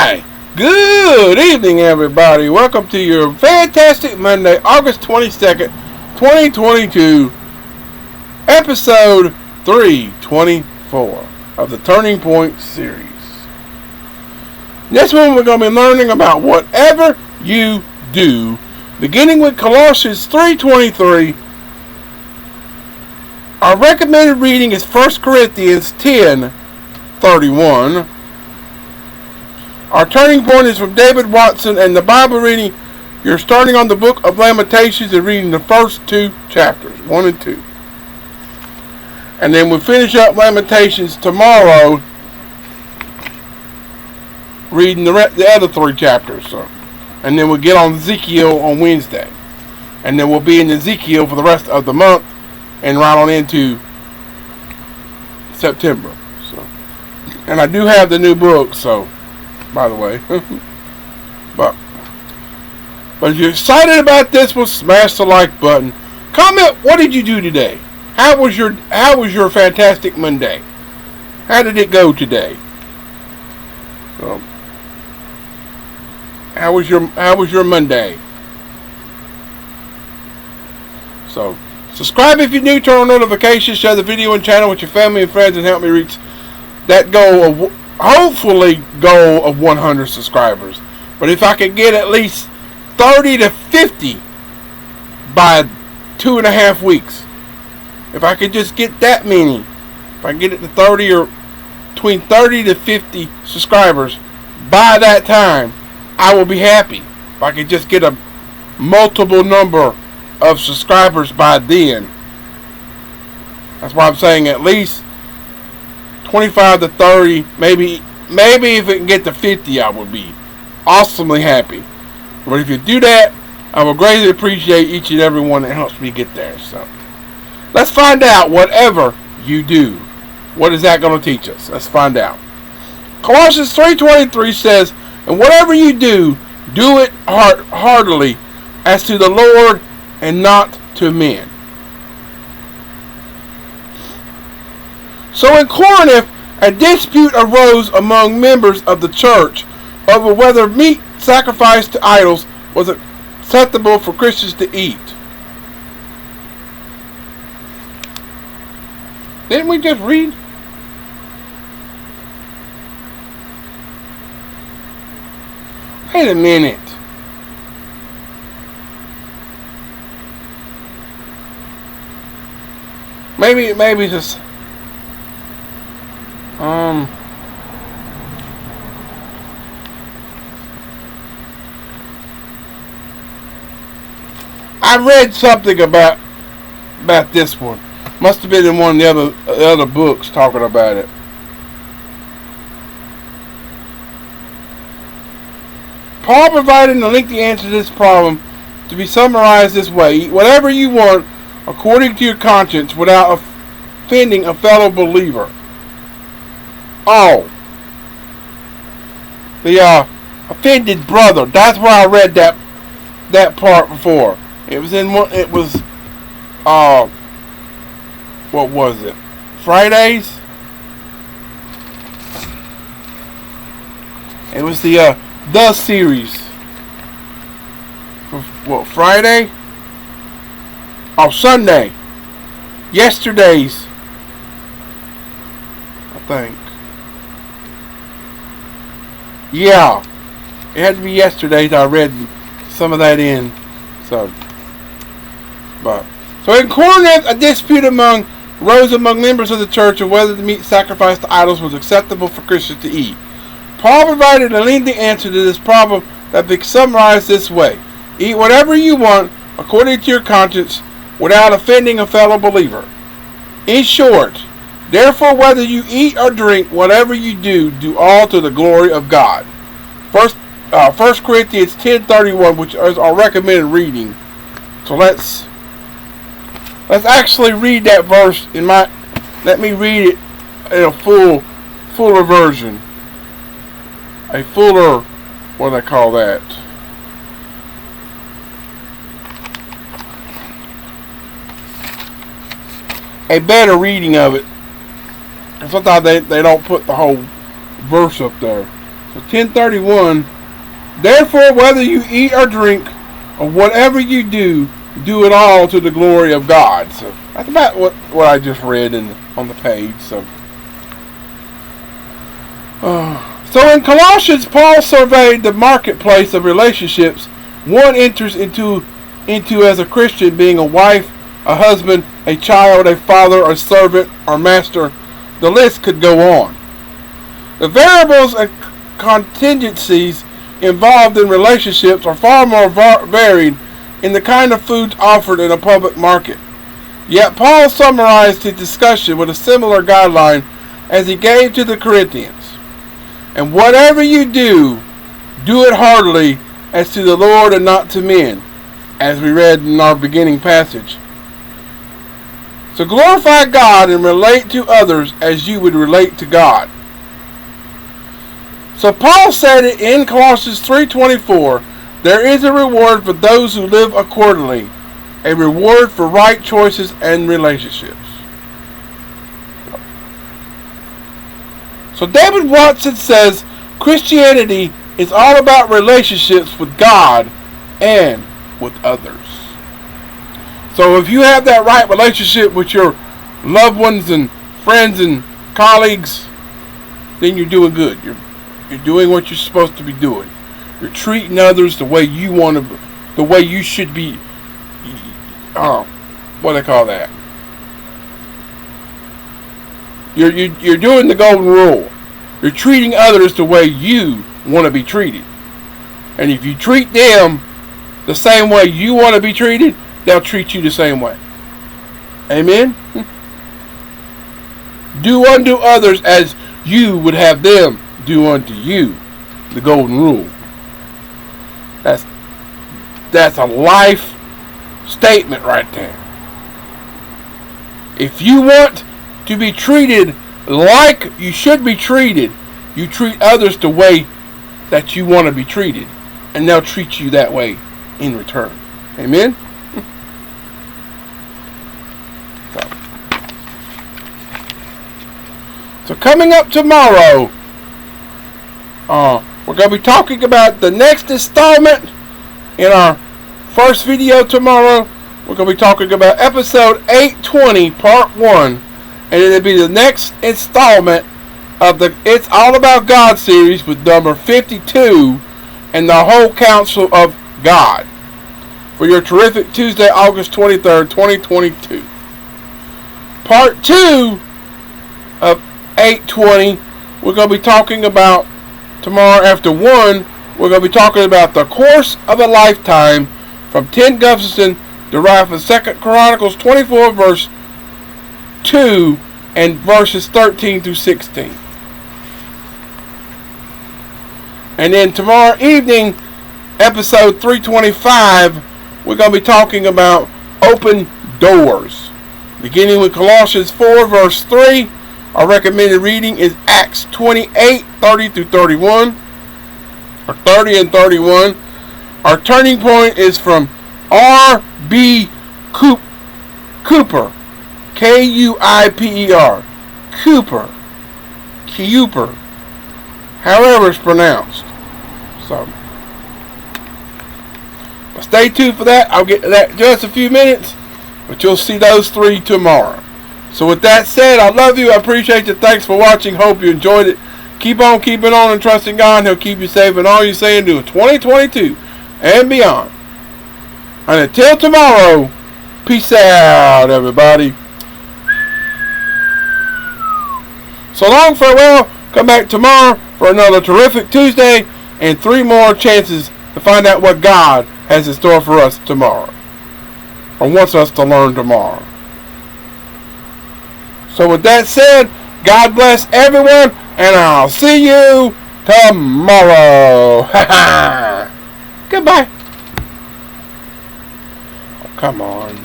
Hi, good evening everybody. Welcome to your fantastic Monday, August 22nd, 2022, episode 324 of the Turning Point series. This one we're going to be learning about whatever you do, beginning with Colossians 3:23. Our recommended reading is 1 Corinthians 10:31. Our turning point is from David Watson, and the Bible reading, you're starting on the book of Lamentations and reading the first two chapters, 1 and 2. And then we'll finish up Lamentations tomorrow, reading the other three chapters. And then we'll get on Ezekiel on Wednesday. And then we'll be in Ezekiel for the rest of the month and right on into September. And I do have the new book, by the way. but if you're excited about this one, smash the like button. Comment, what did you do today? How was your fantastic Monday? How did it go today? How was your Monday? So, subscribe if you're new, turn on notifications, share the video and channel with your family and friends, and help me reach that goal of 100 subscribers. But if I could get at least 30 to 50 by 2.5 weeks, if I could just get that many, if I can get it to 30 or between 30 to 50 subscribers by that time, I will be happy. If I could just get a multiple number of subscribers by then. That's why I'm saying at least 25 to 30, maybe if it can get to 50, I would be awesomely happy. But if you do that, I will greatly appreciate each and every one that helps me get there. So, let's find out whatever you do. What is that going to teach us? Let's find out. Colossians 3:23 says, and whatever you do, do it heartily, as to the Lord and not to men. So in Corinth, a dispute arose among members of the church over whether meat sacrificed to idols was acceptable for Christians to eat. Didn't we just read? Wait a minute. Maybe just I read something about this one. Must have been in one of the other books talking about it. Paul provided a lengthy answer to this problem to be summarized this way: eat whatever you want according to your conscience without offending a fellow believer. Oh, the offended brother. That's where I read that part before. It was in one. It was what was it? Fridays. It was the series. What, Friday? Oh, Sunday. Yesterday's, I think. Yeah, it had to be yesterday's. I read some of that in. So in Corinth, a dispute arose among members of the church of whether the meat sacrificed to idols was acceptable for Christians to eat. Paul provided a lengthy answer to this problem that can be summarized this way: eat whatever you want according to your conscience without offending a fellow believer. In short, therefore, whether you eat or drink, whatever you do, do all to the glory of God. 1 Corinthians 10:31, which is our recommended reading. So let's actually read that verse let me read it in a fuller version. A fuller, what do I call that? A better reading of it. Sometimes they don't put the whole verse up there. So 10:31. Therefore, whether you eat or drink, or whatever you do, do it all to the glory of God. So that's about what I just read on the page. So in Colossians, Paul surveyed the marketplace of relationships one enters into as a Christian, being a wife, a husband, a child, a father, a servant, or master. The list could go on. The variables and contingencies involved in relationships are far more varied in the kind of foods offered in a public market. Yet Paul summarized his discussion with a similar guideline as he gave to the Corinthians. And whatever you do, do it heartily as to the Lord and not to men, as we read in our beginning passage. So glorify God and relate to others as you would relate to God. So Paul said it in Colossians 3:24, there is a reward for those who live accordingly, a reward for right choices and relationships. So David Watson says Christianity is all about relationships with God and with others. So if you have that right relationship with your loved ones and friends and colleagues, then you're doing good. You're doing what you're supposed to be doing. You're treating others the way you want to, the way you should be. What do they call that? You're doing the golden rule. You're treating others the way you want to be treated. And if you treat them the same way you want to be treated, they'll treat you the same way. Amen? Do unto others as you would have them do unto you. The golden rule. That's a life statement right there. If you want to be treated like you should be treated, you treat others the way that you want to be treated, and they'll treat you that way in return. Amen? So coming up tomorrow, we're going to be talking about the next installment in our first video tomorrow. We're going to be talking about episode 820, part 1. And it'll be the next installment of the It's All About God series with number 52 and the whole counsel of God. For your terrific Tuesday, August 23rd, 2022. Part 2 of 820, we're going to be talking about tomorrow after 1. We're going to be talking about the course of a lifetime from 10 Gustafson, derived from 2 Chronicles 24 verse 2 and verses 13 through 16. And then tomorrow evening, episode 325, we're going to be talking about open doors. Beginning with Colossians 4 verse 3, our recommended reading is Acts 28, 30 through 31, or 30 and 31. Our turning point is from R.B. Cooper, K-U-I-P-E-R, Cooper, however it's pronounced. So, but stay tuned for that. I'll get to that in just a few minutes, but you'll see those 3 tomorrow. So with that said, I love you. I appreciate you. Thanks for watching. Hope you enjoyed it. Keep on keeping on and trusting God. He'll keep you safe in all you say and do in 2022 and beyond. And until tomorrow, peace out, everybody. So long, farewell. Come back tomorrow for another terrific Tuesday and 3 more chances to find out what God has in store for us tomorrow, or wants us to learn tomorrow. So with that said, God bless everyone, and I'll see you tomorrow. Goodbye. Oh, come on.